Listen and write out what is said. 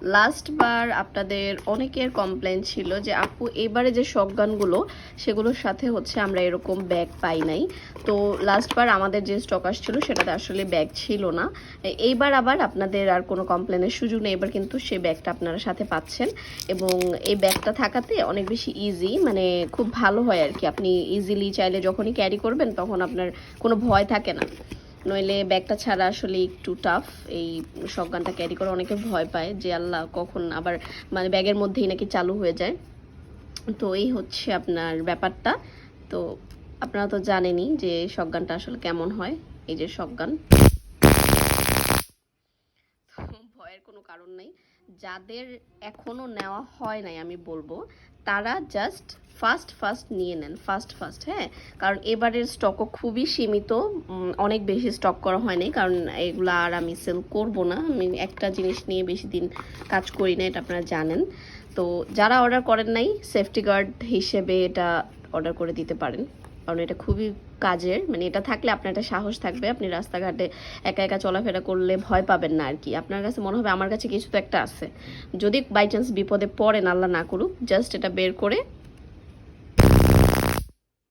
লাস্টবার আপনাদের অনেকের কমপ্লেন ছিল যে আপু এবারে যে শটগানগুলো সেগুলোর সাথে হচ্ছে আমরা এরকম ব্যাগ পাই নাই। তো লাস্টবার আমাদের যে স্টক আসছিল সেটাতে আসলে ব্যাগ ছিল না। এইবার আবার আপনাদের আর কোনো কমপ্লেনের সুযোগ নেই, এবার কিন্তু সেই ব্যাগটা আপনারা সাথে পাচ্ছেন। এবং এই ব্যাগটা থাকাতে অনেক বেশি ইজি, মানে খুব ভালো হয় আর কি। আপনি ইজিলি চাইলে যখনই ক্যারি করবেন তখন আপনার কোনো ভয় থাকে না। নইলে ব্যাগটা ছাড়া আসলে একটু টাফ এই শটগানটা ক্যারি করে। অনেকে ভয় পায় যে আল্লাহ কখন আবার মানে ব্যাগের মধ্যেই নাকি চালু হয়ে যায়। তো এই হচ্ছে আপনার ব্যাপারটা। তো আপনারা তো জানেনই যে শটগানটা আসলে কেমন হয়। এই যে শটগান, ভয়ের কোনো কারণ নেই। যাদের এখনো নেওয়া হয় নাই আমি বলবো তারা জাস্ট ফার্স্ট ফার্স্ট নিয়ে নেন, ফার্স্ট ফার্স্ট। হ্যাঁ, কারণ এবারের স্টকও খুবই সীমিত, অনেক বেশি স্টক করা হয় নাই। কারণ এগুলো আর আমি সেল করব না, আমি একটা জিনিস নিয়ে বেশি দিন কাজ করি না, এটা আপনারা জানেন। তো যারা অর্ডার করেন নাই সেফটি গার্ড হিসেবে এটা অর্ডার করে দিতে পারেন, কারণ এটা খুবই কাজের। মানে এটা থাকলে আপনার একটা সাহস থাকবে, আপনি রাস্তাঘাটে একা একা চলাফেরা করলে ভয় পাবেন না আর কি। আপনার কাছে মনে হবে আমার কাছে কিছু তো একটা আছে। যদি বাই চান্স বিপদে পড়েন, আল্লাহ না করুক, জাস্ট এটা বের করে